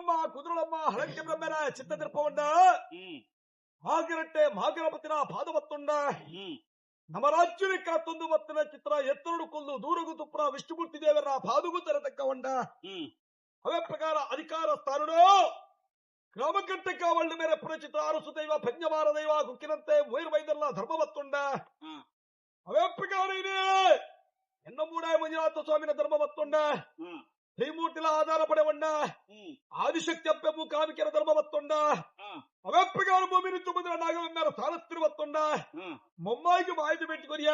ಕುದುರಮ್ಮ ಕುದುರಳಮ್ಮ ಹಳಕ್ಕೆ ಬ್ರಹ್ಮನ ಚಿತ್ತದಿರ್ಪವಂಡ ಆಗಿರಟ್ಟೆ ಮಾಗರಪತಿನ ಪಾದವತ್ತುಂಡ ನಮ್ಮ ರಾಜ್ಯಕ್ಕೆ ತಂದು ಮತ್ತಿನ ಚಿತ್ರ ಎತ್ತರಡು ಕೊಲ್ಲು ದೂರಗು ತುಪ್ರ ವಿಷ್ಣುಮೂರ್ತಿ ದೇವರ ಪಾದುಗು ತರತಕ್ಕವಂಡ ಅವೇ ಪ್ರಕಾರ ಅಧಿಕಾರ ಸ್ಥಾನಡು ಕ್ರಮಕಟ್ಟಕ ಒಳ್ಳೆ ಮೇರೆ ಪುರಚಿತ ಅರಸು ದೈವ ಪಂಚಮಾರ ದೈವ ಗುಕ್ಕಿನಂತೆ ವೈರ್ವೈದಲ್ಲ ಧರ್ಮವತ್ತುಂಡ ಅವೇ ಪ್ರಕಾರ ಇದೆ ಎನ್ನ ಮೂಡ ಮಂಜುನಾಥ ಸ್ವಾಮಿನ ಧರ್ಮವತ್ತುಂಡ ಶ್ರೀಮೂರ್ತಿಲ ಆಧಾರ ಪಡೆವಂಡ ಆದಿಶಕ್ತಿ ಅಪ್ಪೆ ಮೂಕಾಮಿಕೆರ ಧರ್ಮವತ್ತುಂಡ ಅವೇ ಪ್ರಕಾರ ಭೂಮಿ ತುಂಬುದ್ರ ನಾಗವೆಂಬರ ಸಾರಸ್ತಿರುವತ್ತುಂಡ ಮೊಮ್ಮಾಯಿಗೆ ಮಾಹಿತಿ ಬೆಟ್ಟಿಕೊರಿಯ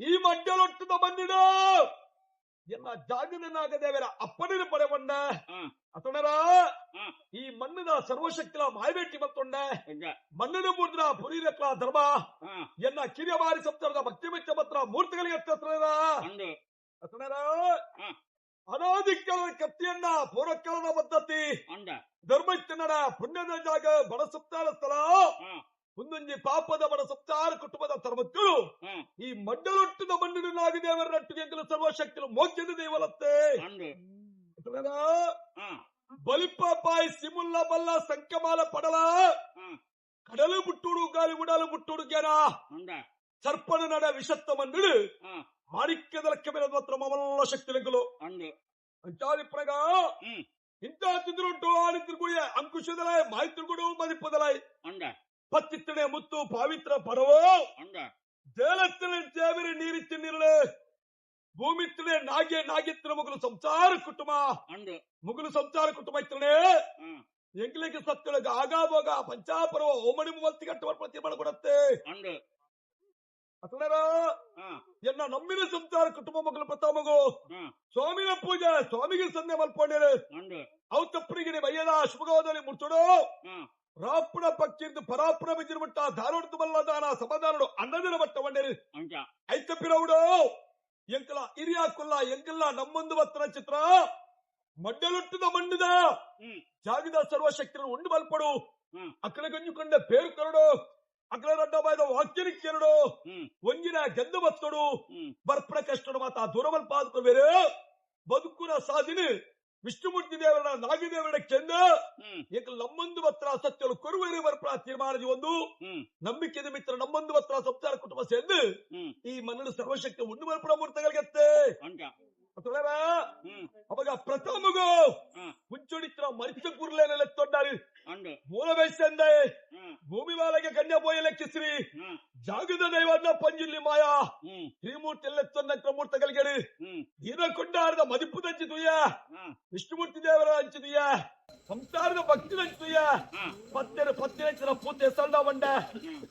ಈ ಮಡ್ಡಲೊಟ್ಟದ ಬಂದಿಡ ಎಲ್ಲ ಜಾಗದ ನಾಗದೇವರ ಅಪ್ಪನಿನ ಪಡೆವಂಡ ಅತೊಂಡರ ಈ ಮಣ್ಣದ ಸರ್ವಶಕ್ತಿಲ ಮಾಯಬೇಟಿ ಮತ್ತೊಂಡ ಮಣ್ಣಿನ ಮೂರ್ತಿನ ಪುರಿರಕ್ಲ ಧರ್ಮ ಎನ್ನ ಕಿರಿಯ ಬಾರಿ ಸಪ್ತರದ ಭಕ್ತಿ ಮೆಚ್ಚ ಮಾತ್ರ ಮೂರ್ತಿಗಳಿಗೆ ಅತೊಂಡರ ಅನಾದಿಕಾಲದ ಕತ್ತಿಯನ್ನ ಪೂರ್ವಕಾಲದ ಪದ್ಧತಿ ಧರ್ಮಸ್ಥನರ ಪುಣ್ಯದ ಜಾಗ ಬಡ ಸಪ್ತಾರ ಸ್ಥಳ ಮುಂದೊಂಜಿ ಪಾಪದ ಬಡ ಸಪ್ತಾರ ಕುಟುಂಬದ ತರಮಕ್ಕಳು ಈ ಮಡ್ಡಲೊಟ್ಟದ ಮಣ್ಣಿನ ನಾಗದೇವರ ನಟ್ಟಿಗೆ ಸರ್ವಶಕ್ತಿಲು ಮೋಕ್ಷದ ದೇವಲತ್ತೆ ಬಲಿಪಾಪಾಯಿ ಸಿಮುಲ್ಲ ಬಲ್ಲ ಸಂಕಮಾಲ ಪಡಲ ಕಡಲು ಬುಟ್ಟುಡು ಗಾಲಿ ಉಡಲು ಬುಟ್ಟುಡು ಜ್ಞಾನ ಸರ್ಪನ ನಡ ವಿಷತ್ತ ಮಣ್ಣಿಡು ಮಾಣಿಕ್ಯದ ಲೆಕ್ಕ ಮೇಲೆ ಮಾತ್ರ ಮಮಲ್ಲ ಶಕ್ತಿಗಳು ಅಂಚಾದಿಪ್ರಗ ಇಂಥ ತಿಂದ್ರುಂಟು ಆಳಿದ್ರುಗುಳಿಯ ಅಂಕುಶದಲಾಯ್ ಮಾಹಿತಿರುಗುಡು ಮದಿಪ್ಪದಲಾಯ್ ಪತ್ತಿತ್ತಣೆ ಮುತ್ತು ಪಾವಿತ್ರ ಪರವೋ ಜೇಲತ್ತನೆ ಚೇವರಿ ನೀರಿತ್ತಿ ನೀರಳೆ ಭೂಮಿತ್ತನೆ ನಾಗೆ ನಾಗಿತ್ತಿನ ಮುಗುಲು ಸಂಸಾರ ಕುಟುಂಬ ಮುಗುಲು ಸಂಸಾರ ಕುಟುಂಬ ಇತ್ತನೆ ಎಂಗ್ಲಿಗೆ ಸತ್ತೊಳಗ ಆಗಾಭೋಗ ಪಂಚಾಪರ್ವ ಓಮಣಿ ಮೂವತ್ತಿಗಟ್ಟು ಪ್ರತಿ ಮಾಡಿಕೊಡತ್ತೆ ಅತನರ ಎನ್ನ ನಮ್ಮಿನ ಸಂಸಾರ ಕುಟುಂಬ ಮಗಳು ಪ್ರಥಮಗು ಸ್ವಾಮಿನ ಪೂಜೆ ಸ್ವಾಮಿಗೆ ಸಂದೆ ಮಲ್ಪೊಂಡರು ಅವು ತಪ್ಪರಿಗೆ ಬಯ್ಯದ ಶುಭಗೋದಲ್ಲಿ ಮುಡ್ಸೋಡು ರಾಪುಣ ಪಕ್ಷಿಂದು ಪರಾಪುಣ ಬಿದ್ದಿರ್ಬಿಟ್ಟ ಧಾರೋಡ್ದು ಬಲ್ಲದಾನ ಸಮಾಧಾನಡು ಅನ್ನದಿನ ಮಟ್ಟ ಬಂಡೇರಿ ಐತಪ್ಪಿರವುಡು ಎಂಕಲ ಹಿರಿಯಾಕುಲ್ಲ ಎಂಕಲ್ಲ ನಮ್ಮೊಂದು ವಸ್ತ್ರ ಚಿತ್ರ ಮಡ್ಡಲುಟ್ಟದ ಮಣ್ಣದ ಜಾಗದ ಸರ್ವಶಕ್ತಿಯನ್ನು ಉಂಡು ಮಲ್ಪಡು ಅಕ್ಕಳ ಗಂಜುಕೊಂಡ ಪೇರು ಕರಡು ಅಕ್ಕಳ ರಡ್ಡಬಾಯ್ದ ವಾಕ್ಯನಿಕ್ಕೆರಡು ಒಂಗಿನ ಗೆದ್ದು ಬತ್ತೋಡು ಬರ್ಪಣ ಕಷ್ಟಡು ಮಾತ ದೂರಮಲ್ಪ ಬೇರೆ ಬದುಕುನ ಸಾಧಿನ ವಿಷ್ಣುಮೂರ್ತಿ ದೇವರ ನಾಗದೇವರ ಕೆಂದ ನಮ್ಮೊಂದು ವಸ್ತ್ರ ಸತ್ಯಗಳು ಕೊರುವರೆ ಬರ್ಪಣ ತೀರ್ಮಾನದ ಒಂದು ನಂಬಿಕೆದ ಮಿತ್ರ ನಮ್ಮೊಂದು ವಸ್ತ್ರ ಸಂಸಾರ ಕುಟುಂಬ ಸೇರ್ದು ಈ ಮನ್ನಡು ಸರ್ವಶಕ್ತಿ ಉಂಡು ಬರ್ಪಣ ಮೂರ್ತಗಳಿಗತ್ತೆ ಅವಾಗ ಪ್ರಥಮಗು ಮುಂಚೂಡಿತ್ರ ಮರಿಚ ಕುರ್ಲೇನೆಲೆತ್ತೊಂಡಾರಿ ಮೂಲ ವಯಸ್ಸಂದೆ ಭೂಮಿ ಬಾಲಗೆ ಕನ್ಯಾ ಬೋಯ ಲೆಕ್ಕಿಸ್ರಿ ಜಾಗದ ದೈವನ್ನ ಪಂಜಿಲ್ಲಿ ಮಾಯ ಶ್ರೀಮೂರ್ತಿ ಎಲ್ಲೆತ್ತೊಂದ ಮೂರ್ತಗಳಿಗೆ ದೀನ ಕೊಂಡಾರದ ಮದಿಪ್ಪು ಹಂಚಿದೀಯ ವಿಷ್ಣುಮೂರ್ತಿ ದೇವರ ಹಂಚಿದೀಯ ಸಂಸಾರದ ಭಕ್ತಿ ಹಂಚಿದೀಯ ಪತ್ತಿನ ಪೂತೆ ಸಂದ ಬಂಡ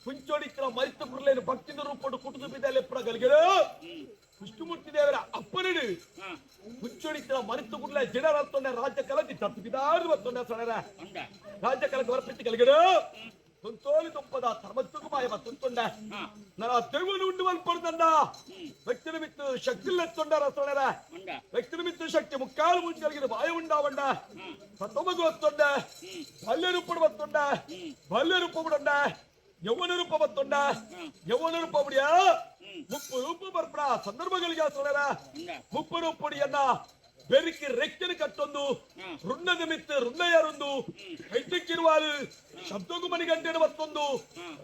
ಮುಂಚೋಡಿತ್ರ ಮರಿಚ ಕುರ್ಲೇನು ಭಕ್ತಿನ ರೂಪಡು ಕುಟುಂಬ ಬಿದ್ದ ಲೆಪ್ಪಡಗಳಿಗೆ ವಿಷ್ಣುಮೂರ್ತಿ ದೇವರ ಅಪ್ಪನಿಡು ಮುಚ್ಚೊಡಿತ ಮರೆತು ಕೂಡಲೇ ಜನರತ್ತೊಂಡೆ ರಾಜ್ಯ ಕಲಗಿ ತಪ್ಪು ಬಿದಾರು ಬತ್ತೊಂಡೆ ಸೊಣರ ರಾಜ್ಯ ಕಲಗಿ ಹೊರಪಿಟ್ಟು ಕಲಗಿಡು ತುಂತೋಲಿ ತುಪ್ಪದ ತರ್ಮತ್ತುಕು ಮಾಯ ತುಂತೊಂಡ ನನ್ನ ದೈವನು ಉಂಡು ಮಲ್ಪಡ್ದಂಡ ವ್ಯಕ್ತಿನ ಮಿತ್ತು ಶಕ್ತಿ ಎತ್ತೊಂಡರ ಸೊಣರ ವ್ಯಕ್ತಿನ ಮಿತ್ತು ಶಕ್ತಿ ಮುಕ್ಕಾಲು ಮುಂಚೆ ಕಲಗಿದ ಬಾಯ ಉಂಡಾವಂಡ ಸತ್ತೊಮಗು ಹೊತ್ತೊಂಡ ಬಲ್ಯ ರೂಪಡು ಬತ್ತೊಂಡ ಬಲ್ಯ ರೂಪ ಬಿಡೊಂಡ ಯೌವನ ರೂಪ ಬತ್ತೊಂಡ ಯೌವನ ರೂಪ ಬಿಡಿಯಾ ಮುಪ್ಪು ರೂಪ ಬರ್ಪಡ ಸಂದರ್ಭಗಳಿಗೆ ಸೊಣರ ಮುಪ್ಪು ರೂಪಡಿಯನ್ನ ಬೆರಿಕಿ ರೆಕ್ಕಿನ ಕಟ್ಟೊಂದು ರುಣ್ಣದ ಮಿತ್ತ ರುಣ್ಣಯರೊಂದು ಕೈತಕ್ಕಿರುವಾಲು ಶಬ್ದಗು ಮಣಿಗಂಟೆನ ಮತ್ತೊಂದು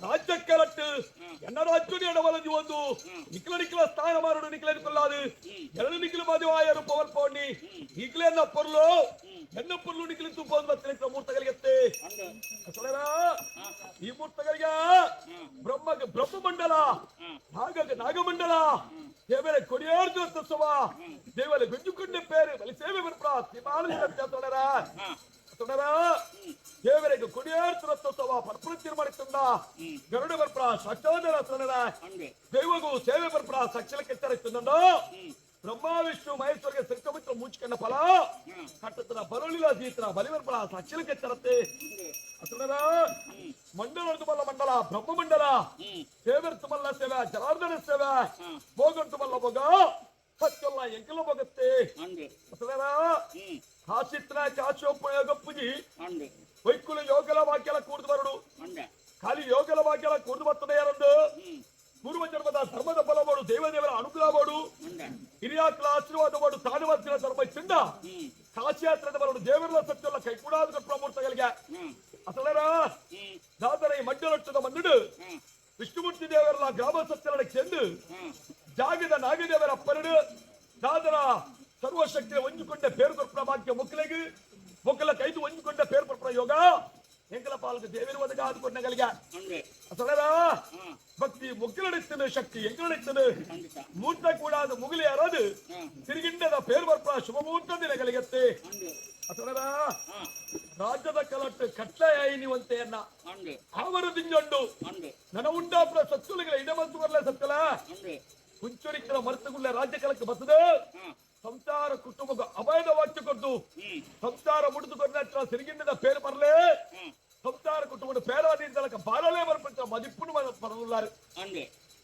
ರಾಜ್ಯಕ್ಕೆ ಲಟ್ಟು ಎನ್ನ ರಾಜ್ಯದ ಎಡವಲಜಿ ಒಂದು ನಿಖಲ ಸ್ಥಾನ ಮಾರುಡು ನಿಖಲ ಕೊಲ್ಲಾದು ಎರಡು ನಿಖಲು ಮದುವಾಯ ರೂಪವಲ್ಪವಣ್ಣಿ ನಿಖಲೆ ಎನ್ನ ಪೊರ್ಲು ಎನ್ನ ಪೊರ್ಲು ನಿಖಲಿ ತುಪ್ಪ ಒಂದು ಮತ್ತೆ ಮೂರ್ತಗಳಿಗತ್ತೆ ಈ ಮೂರ್ತಗಳಿಗೆ ಬ್ರಹ್ಮಮಂಡಲ ನಾಗಮಂಡಲ ದೇವರ ಕೊಡಿಯಾರ್ದೋತ್ಸವ ದೇವರ ಗಂಜುಕೊಂಡ ಪೇರು ಬಲಿ ಸೇವೆ ಬರ್ಪಡ ದೇವರಿಗೆ ಕೊಡಿಯಾರ್ದೋತ್ಸವ ಪರ್ಪೃತ್ಯ ಮಾಡಿಕೊಂಡ ಗರುಡ ಬರ್ಪಡ ಸಚ್ಚಾದರ ಸೊಣರ ದೇವಗೂ ಸೇವೆ ಬರ್ಪಡ ಸಕ್ಷಲಕ್ಕೆ ತರಕೊಂಡ ಬ್ರಹ್ಮ ವಿಷ್ಣು ಮಹೇಶ್ವರಿಗೆ ಸಿಕ್ಕಮಿತ್ರ ಮುಚ್ಕೊಂಡ ಫಲ ಕಟ್ಟತನ ಬರಲಿಲ್ಲ ದೀತ್ರ ಬಲಿವರ್ಪಡ ಸಕ್ಷಲಕ್ಕೆ ತರತ್ತೆ ಮಂಡಲ ಮಂಡಲ ಬ್ರಹ್ಮಮಂಡಲ ಸೇವೆರ್ತಮಲ್ಲ ಸೇವೆ ಜನಾರ್ದನ ಸೇವೆ ಭೋಗಂತಮಲ್ಲ ಭೋಗ ಸತ್ಯಲ್ಲ ಎಂಕಲ ಭೋಗತ್ತೆ ಹಾಸಿತ್ರ ಚಾಚೋಪಯೋಗಪ್ಪುಜಿ ವೈಕುಲ ಯೋಗಲ ವಾಕ್ಯಲ ಕೂರ್ದು ಬರಡು ಖಾಲಿ ಯೋಗಲ ವಾಕ್ಯಲ ಕೂರ್ದು ಬರ್ತದೆ ಯಾರೊಂದು ಪೂರ್ವ ಜನ್ಮದ ಧರ್ಮದ ಫಲ ಮಾಡು ದೇವದೇವರ ಅನುಗ್ರಹ ಮಾಡು ಹಿರಿಯಾಕಲ ಆಶೀರ್ವಾದ ಮಾಡು ತಾನುವರ್ತಿನ ಧರ್ಮ ಚಿಂದ కాశయాత్ರದ బరుడు దేవరుల సత్యంలో కైకూడాదు ప్రమూర్తగలిగా అసలరా దాదర ఈ మధ్యలొట్టుದ మన్నుడు విష్ణుమూర్తి దేవరుల గ్రామ సత్యాలకు చెందు జాగిద నాగదేవర అప్పనుడు దాదర ಸರ್ವಶಕ್ತಿಯ ಒಂಜುಕೊಂಡ ಪೇರು ಕೊರ್ಪುನ ಭಾಗ್ಯ ಮುಕ್ಕಲಿಗೆ ಮುಕ್ಕಲ ಕೈದು ಒಂಜುಕೊಂಡ ಪೇರು ಕೊರ್ಪುನ ಯೋಗ ಎಂಕಲ ಪಾಲಕ ದೇವಿನ ಒದಗ ಆದುಕೊಂಡಗಲಿಗ ಅಸಲರ ಭಕ್ತಿ ಮುಕ್ಕಲಡಿಸ್ತನು ಶಕ್ತಿ ಎಂಕಲಡಿಸ್ತನು ಮೂರ್ತ ಕೂಡ ಅದು ಮುಗಿಲಿ ಯಾರದು ತಿರುಗಿಂಡದ ಪೇರು ಕೊರ್ಪುನ ಶುಭಮೂರ್ತ ದಿನಗಳಿಗತ್ತೆ ಅಸಲರ ರಾಜ್ಯದ ಕಲಟ್ಟು ಕಟ್ಲೆಯಾಯಿನಿವಂತೆಯನ್ನ ಅವರು ದಿಂಜೊಂಡು ನನ್ನ ಉಂಟಾಪುರ ಸತ್ತುಲಿಗಳ ಇಡಮಂತು ಬರಲೇ ಸತ್ತಲ ಕುಂಚುರಿಕ್ಕಲ ಮರ್ತಗುಳ್ಳ ರಾಜ್ಯ ಕಲಕ್ಕೆ ಬರ್ತದೆ ಸಂಸಾರ ಕುಟುಂಬ ಅಭಯದ ವಾಕ್ಯ ಕೊಟ್ಟು ಸಂಸಾರ ಮುಡಿದುಕೊಂಡ ಸಿರಿಗಿಂಡದ ಪೇರು ಬರಲೇ ಸಂಸಾರ ಕುಟುಂಬದ பேராதீர்தலுக்கு பாரலே வரப்பட்ட மதிப்புன்னு பரவுள்ளாரு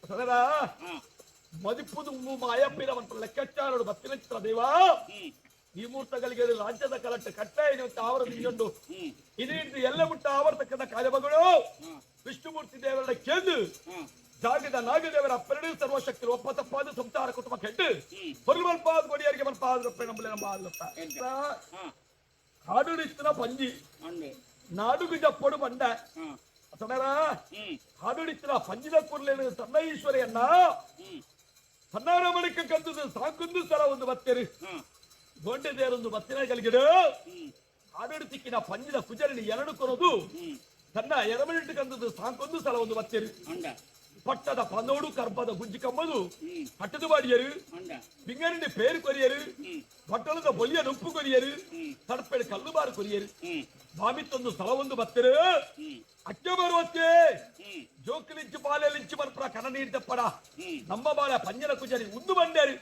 சதரா மதிப்புದು ಮಾಯಪ್ಪಿರವಂತ ಲೆಕ್ಕಾಚಾರಡು ಬತ್ತಿನ ದೇವ ಈ ಮೂರ್ತಗಳಿಗೆ ರಾಜ್ಯದ ಕಲಟ್ಟು ಕಟ್ಟಾಯಿನ ಆವರದಿಂಜೊಂಡು ಇದಿದ್ದು ಎಲ್ಲ ಬಿಟ್ಟ ಆವರ್ತಕ್ಕಂಥ ಕಾರ್ಯಗಳು ವಿಷ್ಣುಮೂರ್ತಿ ದೇವರ ಕೇಂದ್ರ ಜಾಗದ ನಾಗದೇವರ ಅಪ್ಪರಡು ಸರ್ವಶಕ್ತಿ ಒಪ್ಪ ತಪ್ಪಾದ ಸಂಸಾರ ಕುಟುಂಬ ಕೆಟ್ಟು ಹೊರಮಲ್ಪಾದ ಕೊಡಿಯರಿಗೆ ಮಲ್ಪಾದ ನಂಬಲೆ ನಮ್ಮ ಹಾಡುಡಿತ್ತಿನ ಪಂಜಿ ನಾಡುಗು ಜಪ್ಪಡು ಬಂಡ ಸಡರಾ ಹಾಡುಡಿತ್ತಿನ ಪಂಜಿದ ಕುರ್ಲೇನು ತನ್ನ ಈಶ್ವರಿಯನ್ನ ಸನ್ನಾರ ಮಣಿಕ ಕಂದು ಸಾಕುಂದು ಸ್ಥಳ ಒಂದು ಬತ್ತೇರಿ ಗೊಂಡೆದೇರೊಂದು ಬತ್ತಿನ ಕಲಿಗಿಡು ಹಾಡುಡಿತಿಕ್ಕಿನ ಪಂಜಿದ ಕುಜರಿನಿ ಎರಡು ಕೊರೋದು ತನ್ನ ಎರಮಣಿಟ್ಟು ಕಂದು ಸಾಕೊಂದು ಸ್ಥಳ ಒಂದು ಬತ್ತೇರಿ ಪಟ್ಟದ ಪಂದೋಡು ಕರ್ಪದ ಗುಜ್ಜಿ ಕಮ್ಮದು ಹಟ್ಟದು ಬಾಡಿಯರು ಪಿಂಗರಿನ ಪೇರು ಕೊರಿಯರು ಬಟ್ಟಲದ ಬೊಲಿಯ ನುಪ್ಪು ಕೊರಿಯರು ತಡಪೆಡು ಕಲ್ಲು ಬಾರು ಕೊರಿಯರು ಬಾಮಿತ್ತೊಂದು ಸ್ಥಳ ಒಂದು ಬತ್ತರು ಅಕ್ಕೆ ಬರುವತ್ತೆ ಜೋಕಿಲಿಂಚು ಬಾಲೆಲಿಂಚು ಬರ್ಪುರ ಕನ ನೀಡ್ತಪ್ಪಡ ನಮ್ಮ ಬಾಳ ಪಂಜನ ಕುಜರಿ ಉದ್ದು ಬಂಡೇರು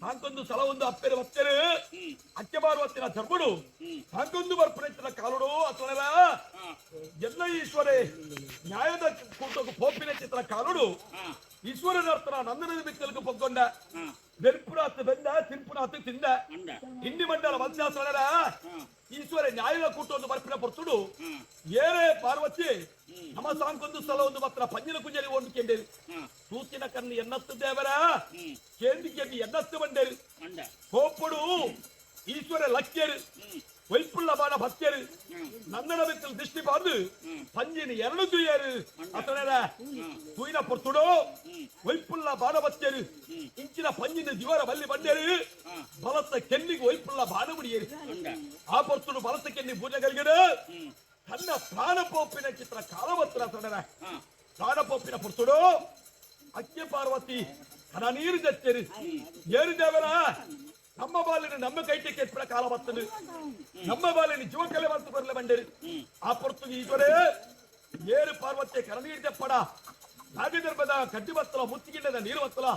ಸಾಂಕೊಂದು ಸ್ಥಳ ಒಂದು ಅಪ್ಪೆರು ಬತ್ತರು ಅಕ್ಕೆ ಬಾರುವತ್ತಿನ ಧರ್ಮಡು ಸಾಂಕೊಂದು ಬರ್ಪುರ ಕಾಲುಡು ಅಥವಾ ಎಲ್ಲ ಈಶ್ವರೇ ನ್ಯಾಯದ ಕೂಟకు ಪೋಪಿನ ಚಿತ್ರ ಕಾಲುಡು ಈಶ್ವರನರ್ತನ ನಂದನದ ಬಿಕ್ಕಲಿಗೆ ಪೊಗ್ಗೊಂಡ ಬೆರ್ಪುರಾತ್ ಬೆಂದ ತಿನ್ಪುನಾತ್ ತಿಂದ ಹಿಂಡಿ ಮಂಡಲ ವಂಶಾಸನರ ಈಶ್ವರ ನ್ಯಾಯದ ಕೂಟೊಂದು ಬರ್ಪಿನ ಪೊರ್ತುಡು ಏರೇ ಪಾರ್ವತಿ ನಮ್ಮ ಸಾಂಕೊಂದು ಸ್ಥಳ ಒಂದು ಮಾತ್ರ ಪಂಜಿನ ಕುಜರಿ ಒಂದು ಕೆಂಡೇರು ತೂತಿನ ಕಣ್ಣು ಎನ್ನತ್ತು ದೇವರ ಕೇಂದಿ ಕೆಂದಿ ಎನ್ನತ್ತು ಬಂಡೇರು ಕೋಪುಡು ಈಶ್ವರ ಲಕ್ಕಿಯರು ವೈಪುಳ್ಳ ಬಾಣ ಭಕ್ತಿಯರು ನಂದನ ಬಿತ್ತಲು ದೃಷ್ಟಿ ಬಾರ್ದು ಪಂಜಿನ ಎರಡು ತುಯ್ಯರು ಅತನರ ತುಯ್ನ ಪೊರ್ತುಡು ವೈಪುಳ್ಳ ಬಾಣ ಭಕ್ತಿಯರು ಇಂಚಿನ ಪಂಜಿನ ದಿವರ ಬಲ್ಲಿ ಬಂಡೇರು ಬಲತ್ತ ಕೆನ್ನಿಗೆ ವೈಪುಳ್ಳ ಬಾಣ ಮುಡಿಯರು ಆ ಪೊರ್ತುಡು ಬಲತ್ತ ಕೆನ್ನಿ ಪೂಜೆ ಕಲಿಗಡು ತನ್ನ ಪ್ರಾಣಪೋಪಿನ ಚಿತ್ರ ಕಾಲವತ್ರ ಅತನರ ಪ್ರಾಣಪೋಪಿನ ಪೊರ್ತುಡು ಅಕ್ಕೆ ಪಾರ್ವತಿ ಕನ ನೀರು ಜಚ್ಚರು ಏರು ದೇವರ ನಮ್ಮ ಬಾಲಿನ ನಮ್ಮ ಕೈಟಕ್ಕೆ ಎತ್ತರ ಕಾಲ ಬರ್ತದೆ ನಮ್ಮ ಬಾಲಿನ ಜೀವಕಲೆ ಬಂತು ಬರಲೆ ಬಂಡೇರಿ ಆ ಪೊರ್ತುಗೆ ಈಶ್ವರೇ ಏರು ಪಾರ್ವತಿ ಕರಣೀರ್ದೆ ಪಡ ನಾಗದರ್ಭದ ಕಡ್ಡಿ ಬತ್ತಲ ಮುತ್ತಿಗಿಂಡದ ನೀರು ಬತ್ತಲ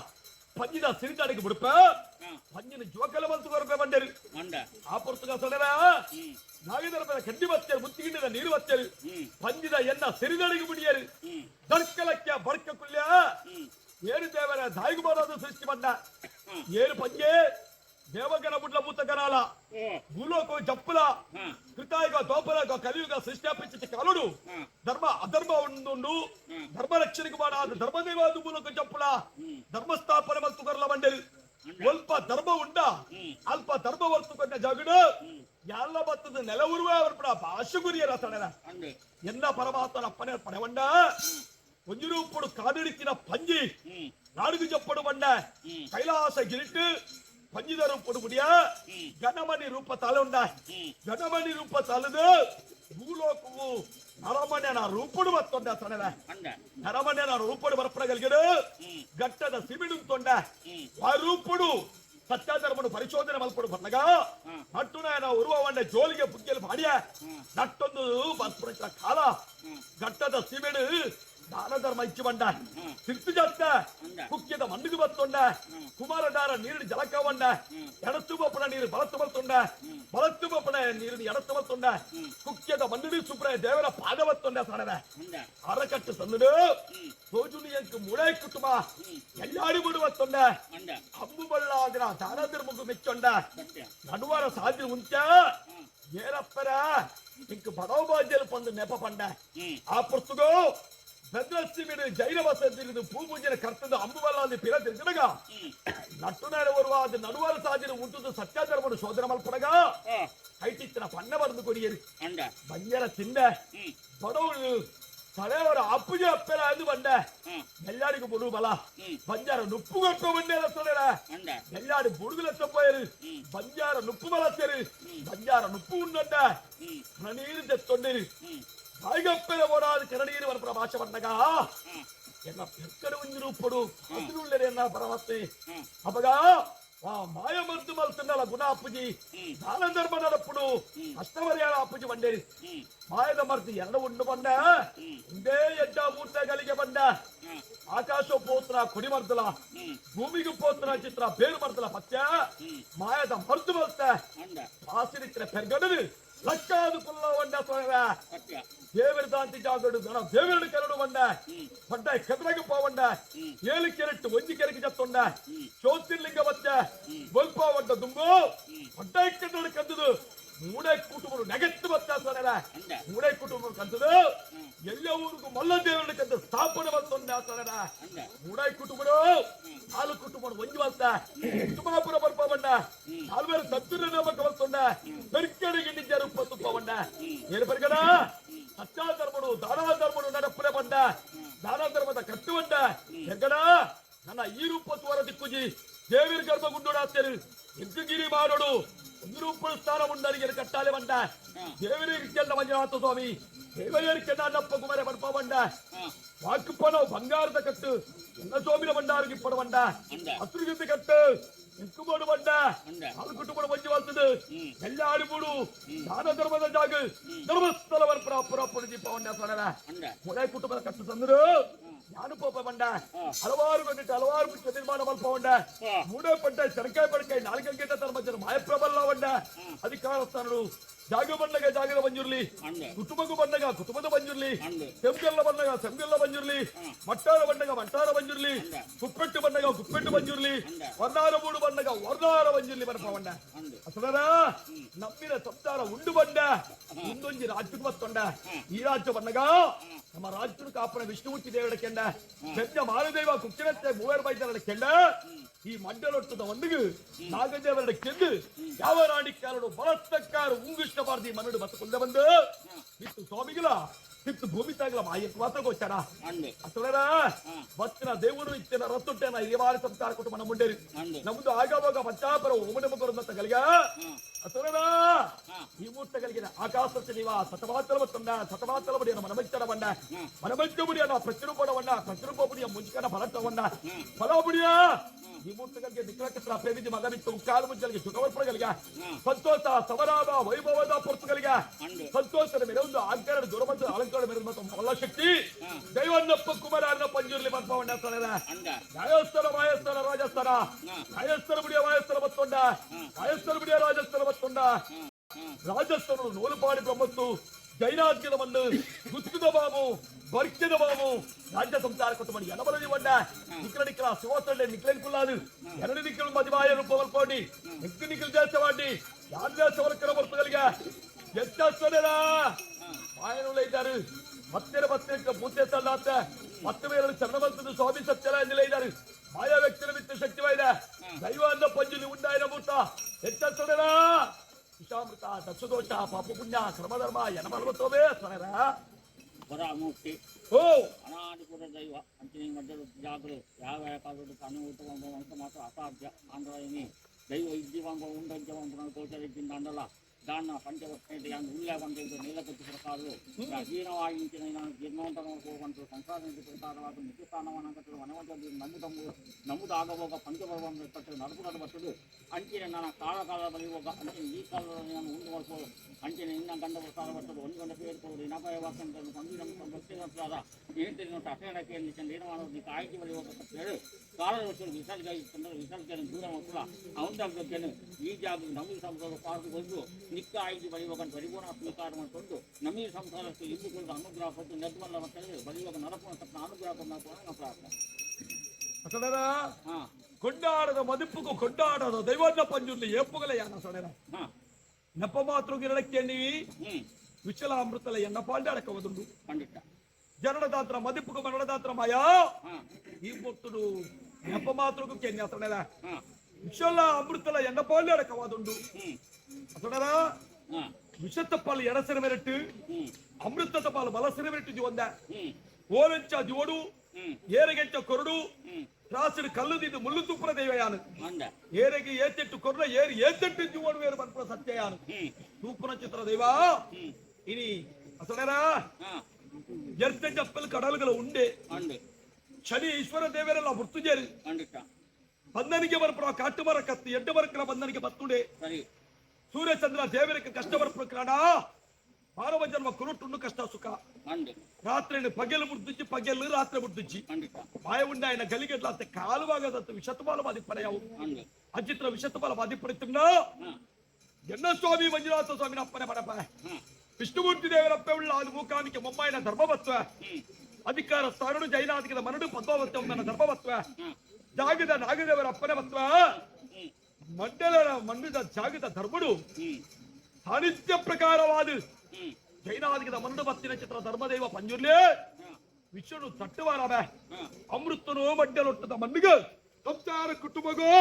ಪಂಜಿದ ಸಿರಿದಾಡಿಗೆ ಬಿಡುಪ ಪಂಜಿನ ಜೀವಕಲೆ ಬಂತು ಬರಲೆ ಬಂಡೇರಿ ಆ ಪೊರ್ತುಗ ಸೊಡರ ನಾಗದರ್ಭದ ಕಡ್ಡಿ ಬತ್ತೇರು ಮುತ್ತಿಗಿಂಡದ ನೀರು ಬತ್ತೇರು ಪಂಜಿದ ಎನ್ನ ಸಿರಿದಾಡಿಗೆ ಬಿಡಿಯರು ದರ್ಕಲಕ್ಕೆ ಬಡ್ಕ ಕುಲ್ಯ ಏರು ದೇವರ ದಾಯಿಗೆ ಬರೋದು ಸೃಷ್ಟಿ ಬಂದ ಏರು ಪಂಜೆ ದೇವಗನ ಬುಡ್ಲ ಬೂತ ಗನಾಲ ಭೂಲೋಕ ಜಪ್ಪಲ ಕೃತಾಯುಗ ದೋಪಲಗ ಕಲಿಯುಗ ಸೃಷ್ಟಾಪಿಚ್ಚ ಕಾಲುಡು ಧರ್ಮ ಅಧರ್ಮ ಒಂದು ಧರ್ಮ ರಕ್ಷಣೆಗೆ ಮಾಡಾದ ಧರ್ಮದೇವಾದ ಭೂಲೋಕ ಜಪ್ಪಲ ಧರ್ಮಸ್ಥಾಪನೆ ಮತ್ತು ಗರ್ಲ ಬಂಡೇರು ಸ್ವಲ್ಪ ಧರ್ಮ ಉಂಡ ಅಲ್ಪ ಧರ್ಮ ವರ್ತುಕೊಂಡ ಜಗಡು ಎಲ್ಲ ಬತ್ತದ ನೆಲ ಉರುವ ಅವರ್ಪಡ ಭಾಷೆ ಗುರಿಯರ ತಡೆದ ಎಲ್ಲ ಪರಮಾತ್ಮನ ಅಪ್ಪನೇ ಪಡೆವಂಡ ಒಂಜುರೂಪುಡು ಕಾಡಿಡಿತ್ತಿನ ಪಂಜಿ ನಾಡುಗು ಜಪ್ಪಡು ಬಂಡ ಕೈಲಾಸ ಗಿರಿಟ್ಟು ಪಂಜಿದ ರೂಪಡು ಮುಡಿಯ ಗಣಮಣಿ ರೂಪ ತಲೆ ಉಂಡ ಗಣಮಣಿ ರೂಪ ತಲೆದು ಭೂಲೋಕವು ನರಮಣ್ಯನ ರೂಪಡು ಮತ್ತೊಂಡ ತನದ ನರಮಣ್ಯನ ರೂಪಡು ಬರಪಡಗಲಿಗಡು ಗಟ್ಟದ ಸಿಮಿಡು ತೊಂಡ ಆ ರೂಪಡು ಸತ್ಯಾಧರ್ಮನು ಪರಿಶೋಧನೆ ಮಲ್ಪಡು ಬಂದಾಗ ನಟ್ಟು ನಾವು ಉರುವವಣ್ಣ ಜೋಲಿಗೆ ಬುಗ್ಗೆಲು ಮಾಡಿಯ ನಟ್ಟೊಂದು ಬರ್ಪುರ ಕಾಲ ಗಟ್ಟದ ಸಿಮಿಡು ದಾನ ಧರ್ಮ ಇಚ್ಚಿ ಬಂಡ ಸಿರ್ತು ಜಾಸ್ತ ಕುಕ್ಕಿದ ಮಣ್ಣಿಗೆ ಬತ್ತೊಂಡ ಕುಮಾರದಾರ ನೀರಿನ ಜಲಕ ಬಂಡ ಎಡತ್ತು ಬಪ್ಪನ ನೀರು ಬಲತ್ತು ಬರ್ತೊಂಡ ಬಲತ್ತು ಬಪ್ಪನ ನೀರಿನ ಎಡತ್ತು ಬರ್ತೊಂಡ ಕುಕ್ಕಿದ ಮಣ್ಣಿನ ಸುಪ್ರ ದೇವರ ಪಾದ ಬತ್ತೊಂಡ ಸಡದ ಅರಕಟ್ಟು ತಂದು ಸೋಜುನಿಯಂಕು ಮುಳೆ ಕುಟುಂಬ ಎಲ್ಲಾಡಿ ಬಿಡು ಬತ್ತೊಂಡ ಹಬ್ಬು ಬಳ್ಳಾದಿನ ದಾನ ಧರ್ಮಗೂ ಮೆಚ್ಚೊಂಡ ನಡುವಾರ ಸಾಧ್ಯ ಉಂಟ ಏರಪ್ಪರ ಇಂಕ ಬಡವ ಬಾಜ್ಯಲು ಪಂದು ನೆಪ ಪಂಡ ಆ ಪುಸ್ತಕ ಭದ್ರಸ್ಥಿಮಿಡು ಜೈನ ವಸತಿರಿದು ಪೂಪೂಜನ ಕರ್ತದ ಅಂಬುವಲ್ಲಾದಿ ಪಿರ ತಿರುಗನಗ ನಟ್ಟುನೇರ ಒರುವಾದ ನಡುವರ ಸಾದಿನ ಉಂಟುದು ಸತ್ಯಾಧರ್ಮನು ಶೋಧನ ಮಲ್ಪನಗ ಐಟಿತ್ತಿನ ಪನ್ನ ಬರೆದು ಕೊಡಿಯರು ಬಂಜರ ತಿಂದ ಬಡವರು ತಲೆಯವರ ಅಪ್ಪುಜಿ ಅಪ್ಪೆಲ್ಲ ಅದು ಬಂದ ಎಲ್ಲಾರಿಗೂ ಬುಡು ಬಲ ಬಂಜಾರ ನುಪ್ಪು ಕೊಟ್ಟು ಬಂದೇರ ಸೊಲೆರ ಎಲ್ಲಾಡಿ ಬುಡುಗುಲೆತ್ತ போயரு ಬಂಜಾರ ನುಪ್ಪು ಬಲ ಸೇರಿ ಬಂಜಾರ ನುಪ್ಪು ಉಂಡ ನೀರು ತೆತ್ತೊಂಡಿರು ಬಾಯಿಗಪ್ಪೆಲ್ಲ ಓಡಾದ ಕೆರಡೀರು ವರ ಭಾಷೆ ಬಂದಾಗ ಎಲ್ಲ ಎಕ್ಕಡ ಒಂದು ರೂಪಡು ಅದುಳ್ಳರೆ ಎನ್ನ ಪರಮಾತ್ಮೆ ಅಪಗ మాయ మర్దు మల్తున్న గుణ అప్పుజి దాన ధర్మ నడప్పుడు అష్టవర్యాల అప్పుజి వండేది మాయద మర్ది ఎన్న ఉండు బండ ఉండే ఎడ్డ మూట కలిగే బండ ఆకాశం పోతున్న కుడి మర్దుల భూమికి పోతున్న చిత్ర పేరు మర్దుల పత్య మాయద మర్దు మల్త ఆశ్రిత్ర పెరగడు లక్కాదు పుల్ల వండ సోయరా ದೇವರ ದಾಂತಿ ಜಾಗಡು ದನ ದೇವರಡು ಕೆರಡು ಬಂಡ ಬಂಡ ಕೆದರಾಗಿ ಪೋವಂಡ ಏಳು ಕೆರೆಟ್ಟು ಒಂಜಿ ಕೆರೆಗೆ ಜತ್ತೊಂಡ ಜ್ಯೋತಿರ್ಲಿಂಗ ಬಚ್ಚ ಬಲ್ಪ ಬಂಡ ದುಂಬು ಬಂಡ ಕೆದರಡು ಕಂದುದು ಮೂಡೆ ಕುಟುಂಬರು ನೆಗೆತ್ತು ಬತ್ತ ಸೋನರ ಮೂಡೆ ಕುಟುಂಬರು ಕಂದುದು ಎಲ್ಲ ಊರಿಗೂ ಮಲ್ಲ ದೇವರಡು ಕಂದು ಸ್ಥಾಪನೆ ಬಂತೊಂಡ ಸೋನರ ಮೂಡೆ ಕುಟುಂಬರು ನಾಲ್ಕು ಕುಟುಂಬರು ಒಂಜಿ ಬತ್ತ ಕುಟುಂಬಪುರ ಬಲ್ಪ ಬಂಡ ನಾಲ್ವರು ಸತ್ತುರ ನಮಕ ಬತ್ತೊಂಡ ಬೆರ್ಕಡಿಗೆ ನಿಜ ರೂಪ ತುಪ್ಪ ಬಂಡ ಏನು ಬರ್ಗಡ ಸತ್ಯಾಧರ್ಮನು ದಾನಾಧರ್ಮನು ನಡಪುರೆ ಬಂದ ದಾನಾಧರ್ಮದ ಕಟ್ಟು ಬಂದ ಹೆಗ್ಗಡ ನನ್ನ ಈ ರೂಪ ತೋರ ದಿಕ್ಕುಜಿ ದೇವಿರ ಗರ್ಭಗುಂಡೋಡಾತ್ತೇರು ಎಗ್ಗಿರಿ ಮಾಡೋಡು ಒಂದು ರೂಪ ಸ್ಥಾನ ಮುಂಡರಿಗೆ ಕಟ್ಟಾಲೆ ಬಂದ ದೇವರಿಗೆಲ್ಲ ಮಂಜುನಾಥ ಸ್ವಾಮಿ ದೇವರಿಗೆ ನನ್ನಪ್ಪ ಕುಮಾರ ಬಡ್ಪ ಬಂದ ವಾಕುಪ್ಪನೋ ಬಂಗಾರದ ಕಟ್ಟು ಎಲ್ಲ ಸ್ವಾಮಿನ ಬಂಡಾರಿಗೆ ಇಪ್ಪಡ ಬಂದ ಹಸುರಿಗಿಂದ ಕಟ್ಟು ఎక్కుబడు బండ అలుకుట్టుబడి మంచి వస్తుంది ఎల్లాడి మూడు దాన ధర్మದ ಜಾಗ ಧರ್ಮಸ್ಥಳ ಪುರಾಪುರ ದೀಪವಂಡ ಸೊಡರ ಮುಡೈ ಕುಟುಂಬದ ಕಟ್ಟು ತಂದರು ಜ್ಞಾನಪೋಪ ಬಂಡ ಹಲವಾರು ಗಂಟೆ ಹಲವಾರು ಪುಷ್ಪ ನಿರ್ಮಾಣ ಮಲ್ಪವಂಡ ಮೂಡೇ ಪಡ್ಡ ಚಣಕಾಯಿ ಪಡ್ಕಾಯಿ ನಾಲ್ಕು ಗಂಟೆ ತರ ಮಧ್ಯ ಮಾಯಪ್ರಬಲ್ಲ ಬಂಡ ಅಧಿಕಾರಸ್ಥಾನರು ಜಾಗ ಬಂದಾಗ ಜಾಗದ ಬಂಜುರ್ಲಿ ಕುಟುಂಬಕ್ಕೂ ಬಂದಾಗ ಕುಟುಂಬದ ಬಂಜುರ್ಲಿ ಸೆಂಗೆಲ್ಲ ಬಂದಾಗ ಸೆಂಗೆಲ್ಲ ಬಂಜುರ್ಲಿ ಮಟ್ಟಾರ ಬಂದಾಗ ಮಟ್ಟಾರ ಬಂಜುರ್ಲಿ ಕುಪ್ಪೆಟ್ಟು ಬಂದಾಗ ಕುಪ್ಪೆಟ್ಟು ಬಂಜುರ್ಲಿ ವರ್ಣಾರ ಮೂಡು ಬಂದಾಗ ವರ್ಣಾರ ಬಂಜುರ್ಲಿ ಬರಪವಂಡ ಅಸಲರ ನಮ್ಮಿನ ಸಂಸಾರ ಉಂಡು ಬಂಡ ಮುಂದೊಂಜಿ ರಾಜ್ಯಕ್ಕೆ ಬತ್ತೊಂಡ ಈ ರಾಜ್ಯ ಬಂದಾಗ ನಮ್ಮ ರಾಜ್ಯದ ಕಾಪನ ವಿಷ್ಣುಮೂರ್ತಿ ದೇವರ ಕೆಂಡ ಬೆಂಜ ಮಾಲದೇವ ಕುಕ್ಕಿನತ್ತೆ ಮೂವರು ಬೈದರ ಕೆಂಡ ಈ ಮಂಡಲೊಟ್ಟದ ಒಂದಿಗೆ ನಾಗದೇವರ ಕೆಂದು ಯಾವ ರಾಣಿಕಾರರು ಬಲಸ್ತಕ್ಕಾರು ಉಂಗಿಷ್ಟ ಬಾರ್ದಿ ಮನಡು ಬತ್ತಕೊಂಡ ಬಂದು ಇತ್ತು ಸ್ವಾಮಿಗಳ ಇತ್ತು ಭೂಮಿ ತಾಗಲ ಮಾಯಕ್ಕೆ ಮಾತ್ರ ಗೋಚಾರ ಅಸಲರ ಬತ್ತಿನ ದೇವರು ಇತ್ತಿನ ರತ್ತೊಟ್ಟೆನ ಇವಾರಿ ಸಂಸ್ಕಾರ ಕೊಟ್ಟು ಮನ ಮುಂಡೇರಿ ನಮ್ದು ಆಗವಾಗ ಪಂಚಾಪರ ಒಮ್ಮನೆ ಮಗರಂತ ಕಲಿಗ ಅಸಲರ ಈ ಮೂರ್ತ ಕಲಿಗಿನ ಆಕಾಶ ನೀವ ಸತಮಾತಲ ಬತ್ತಂಡ ಸತಮಾತಲ ಬಡಿಯನ ಮನಮಚ್ಚರ ಬಂಡ ಮನಮಚ್ಚ ಬುಡಿಯನ ಪ್ರತಿರೂಪಣ ಬಂಡ ಪ್ರತಿರೂಪ ಬುಡಿಯ ಮುಂಚಿಕನ ಫಲಟ ಬಂಡ ಫಲ ಬುಡಿಯ ಈ ಮೂರ್ತಿಗಳಿಗೆ ನಿಖರಕತ್ರ ಪ್ರೇಮಿಸಿ ಮಗ ಬಿತ್ತು ಕಾಲು ಮುಂಚಲಿಗೆ ಸುಖವರ್ಪಣೆಗಳಿಗೆ ಸಂತೋಷ ಸಮರಾಮ ವೈಭವದ ಪುರುಷಗಳಿಗೆ ಸಂತೋಷದ ಮೇಲೆ ಒಂದು ಆಜ್ಞಾನ ದುರಮಂತ ಅಲಂಕಾರ ಮೇಲೆ ಮಲ್ಲ ಶಕ್ತಿ ದೈವನ್ನಪ್ಪ ಕುಮಾರನ ಪಂಜುರ್ಲಿ ಬರ್ಪವಣ್ಣ ಸ್ಥಳ ನ್ಯಾಯಸ್ಥಾನ ಮಾಯಸ್ಥಾನ ರಾಜಸ್ಥಾನ ನ್ಯಾಯಸ್ಥಾನ ಬಿಡಿಯ ಮಾಯಸ್ಥಾನ ಬತ್ತೊಂಡ ನ್ಯಾಯಸ್ಥಾನ ಬಿಡಿಯ ರಾಜಸ್ಥಾನ ಬತ್ತೊಂಡ ರಾಜಸ್ಥಾನ ನೂಲುಪಾಡಿ ಬ್ರಹ್ಮಸ್ತು ಜೈನಾದ್ಯದ ಮಣ್ಣು ಗುತ್ತಿದ ಬಾಬು ಬರ್ಕಿದ ಬಾಬು ರಾಜ್ಯ ಸಂಸಾರ ಕೊಟ್ಟು ಮಾಡಿ ಎನಬಲದಿ ಬಂಡ ನಿಖರ ನಿಖರ ಶಿವಸಳ್ಳೆ ನಿಖಲೇನ್ ಕುಲ್ಲಾದು ಎರಡು ನಿಖಲು ಮದಿಮಾಯ ರೂಪ ಬರ್ಕೊಂಡು ನಿಖ ನಿಖಲ್ ದೇಶವಾಡಿ ಯಾರು ದೇಶವರ್ಕರ ಬರ್ತಗಳಿಗೆ ಎಷ್ಟರ ಮಾಯನುಳ್ಳ ಇದ್ದಾರೆ ಮತ್ತೆ ಪೂಜೆ ಸಲ್ಲಾತ ಮತ್ತೆ ಮೇಲೆ ಚರಣವಂತದ ಸ್ವಾಮಿ ಸತ್ಯರ ಎಂದಿಲ್ಲ ಇದ್ದಾರೆ ಮಾಯಾ ವ್ಯಕ್ತಿಯ ಮಿತ್ರ ಶಕ್ತಿವಾದ ದೈವ ಅಂದ ಪಂಜುಲಿ ಉಂಡಾಯಿನ ಮೂರ್ತ ಎಷ್ಟರ ವಿಷಾಮೃತ ದಕ್ಷದೋಷ ಪಾಪ ಪುಣ್ಯ ಕ್ರಮಧರ್ಮ ಎನಬಲ್ವತ್ತೋವೇ ಸ್ವರ ಪರಾಮೂರ್ತಿ ಓ ಅನಾದಿಪುರ ದೈವ ಅಂಚಿನ ಮಧ್ಯದ ಜಾಗರು ಯಾವ ಕಾಲದ ಅನುಭೂತ ಮಾತ್ರ ಅಸಾಧ್ಯ ಆಂಧ್ರನಿ ದೈವ ಇದ್ದೀವಂಗ ಉಂಡಂಚವಂತ ಗೋಚರಿದ್ದಿಂದ ಅಂಡಲ್ಲ దాన్న పంచవర్ష ఉల్లా పంట నీళ్ళకొచ్చి ప్రకారాలు హీనవాయించిన జీర్ణోంతరం కోరుకుంటూ సంక్రాంతి ప్రకారాలు నిత్యస్థానవనకట్లు వనవంతుడు నమ్ముదు ఆగబోక పంచపర్వం కట్టు నడుపునడు బట్టుడు అంచిన ನನ್ನ ಕಾಲ ಬಳಿ ಹೋಗ ಅಂಚಿನ ಈ ಕಾಲದಲ್ಲಿ ನಾನು ಮುಂದುವರೆಸೋ ಅಂಚಿನ ಇನ್ನ ಗಂಡ ಪ್ರಸಾರ ಬಟ್ಟದು ಒಂದು ಗಂಟೆ ಪೇರ್ಕೊಳ್ಳಿ ನಪಾಯ ವಾಕ್ಯಂತ ಸಂಗೀತ ಭಕ್ತಿವಂತರಾದ ಏನಿನ ಅಸರಣಕ್ಕೆ ನೀನು ಮಾಡೋದು ಕಾಯ್ಕೆ ಬಳಿ ಹೋಗಕ್ಕೆ ಹೇಳಿ ಕಾಲದ ವರ್ಷಗಳು ವಿಸರ್ಜನೆ ವಿಸರ್ಜನೆ ದೂರ ಮಕ್ಕಳ ಅವನ ಈ ಜಾಗ ನಮಗೆ ಸಂಸಾರ ಪಾರ್ಕ್ ಬಂದು ನಿಕ್ಕ ಆಯ್ಕೆ ಬಳಿವಾಗ ಪರಿಪೂರ್ಣ ಸ್ವೀಕಾರ ಮಾಡಿಕೊಂಡು ನಮಗೆ ಸಂಸಾರಕ್ಕೆ ಹಿಂದುಕೊಂಡು ಅನುಗ್ರಹ ಕೊಟ್ಟು ನಿರ್ಮಲ ಮಕ್ಕಳಿಗೆ ಬಳಿವಾಗ ನರಪುಣ ತಪ್ಪನ ಅನುಗ್ರಹ ಕೊಡ ಪ್ರಾರ್ಥನೆ ಅಸಲರ ಕೊಂಡಾಡದ ಮದಿಪ್ಪುಗೂ ಕೊಂಡಾಡದ ದೈವನ್ನ ಪಂಜುರ್ಲಿ ಏಪುಗಲ ಯಾನ ಸೊಡೆರ ನೆಪ ಮಾತೃ ಗಿರಣಕ್ಕೆ ನೀ ವಿಚಲ ಅಮೃತಲ ಎನ್ನ ಪಾಲ್ಡಾಡಕ ಒದುಂಡು ಖಂಡಿತ జననదాత్ర మదిపుకు మరణదాత్ర మాయా ఈ భక్తుడు నెపమాత్రకు కెన్ని అతడేలా విషయంలో అమృతల ఎండపోలే అడకవాదుండు అతడరా విషత్తప్పాలు ఎడసిరమెరట్టు అమృతపాలు బలసిరమెరట్టు జోంద ఓరెంచ జోడు ఏరగెంచ కొరుడు రాసుడు కళ్ళు దిద్దు ముళ్ళు తుప్పుల దైవయాను ఏరగి ఏ చెట్టు కొర్ర ఏరి ఏ చెట్టు జోడు వేరు మనపుల సత్యయాను తూపున చిత్ర దైవా ఇని అసలేరా ఎర్త చెప్పలు కడలుగల ఉండే శని ఈశ్వర దేవేరలా గుర్తు చేరి ಬಂಧನಿಗೆ ಬರ್ಪಡ ಕಾಟ್ಟು ಮರ ಕತ್ತು ಎಡ್ಡ ಮರಕ್ಕಲ ಬಂಧನಿಗೆ ಬತ್ತುಡೆ ಸೂರ್ಯಚಂದ್ರ ದೇವರಿಗೆ ಕಷ್ಟ ಬರ್ಪಡ ಮಾನವ ಜನ್ಮ ಕುರುಟುಂಡು ಕಷ್ಟ ಸುಖ ರಾತ್ರಿ ಪಗೆಲು ಮುಡ್ದುಚ್ಚಿ ಪಗೆಲು ರಾತ್ರಿ ಮುಡ್ದುಚ್ಚಿ ಮಾಯ ಉಂಡ ఆయన గలిగెట్ల కాలువాగదంత విషతపాల బాధిపడయావు అచిత్ర విషతపాల బాధిపడుతున్నా ఎన్న స్వామి మంజునాథ స్వామిని అప్పనే పడప విష్ణుమూర్తి దేవరప్ప ఉள்ள అది మూకానికి మొమ్మాయిన ధర్మవత్వ అధికార స్థానుడు జైనాధిక మనుడు పద్మావత్వం మన ధర్మవత్వ ಜಾಗದ ನಾಗದೇವರ ಅಪ್ಪನ ಮತ್ವ ಮಂಡಲ ಮಣ್ಣಿದ ಜಾಗದ ಧರ್ಮಡು ಸಾನ್ನಿಧ್ಯ ಪ್ರಕಾರವಾದ ಜೈನಾದಿಗದ ಮಣ್ಣು ಬತ್ತಿನ ಚಿತ್ರ ಧರ್ಮದೇವ ಪಂಜುರ್ಲೆ ವಿಷ್ಣು ತಟ್ಟುವಾರ ಅಮೃತನು ಮಂಡಲೊಟ್ಟದ ಮಣ್ಣಿಗೆ ಸಂಸಾರ ಕುಟುಂಬಗೋ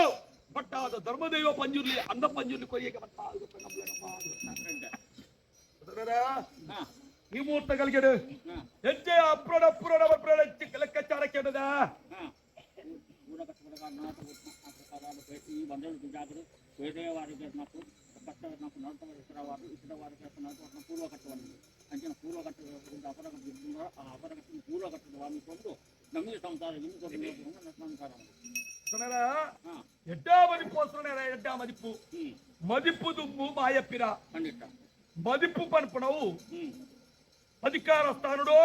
ಪಟ್ಟಾದ ಧರ್ಮದೇವ ಪಂಜುರ್ಲಿ ಅನ್ನ ಪಂಜುರ್ಲಿ ಕೊಯ್ಯಗೆ ಈ ಮುಹೂರ್ತಗಳಿಗೆ ಹೆಜ್ಜೆ ಅಪ್ರಡ ಪುರಡ ಲೆಕ್ಕಾಚಾರಕ್ಕೆ ఈ బంధువులకు జాగ్రత్త వేరే వారికి నాకు పట్ట నాకు నడత ఇతర వారు ఇతర వారికి నాకు పూర్వ కట్టవాలి అంటే పూర్వ కట్ట అపరకట్టు ఆ అపరకట్టు పూర్వ కట్టడం వారిని కొంటూ నమ్మి సంసారం సంసారం ఎడ్డా మదిపోతున్న ఎడ్డా మదిపు మదిపు దుమ్ము మాయప్పిరా ఖండిత మదిపు పనుపునవు అధికార స్థానుడు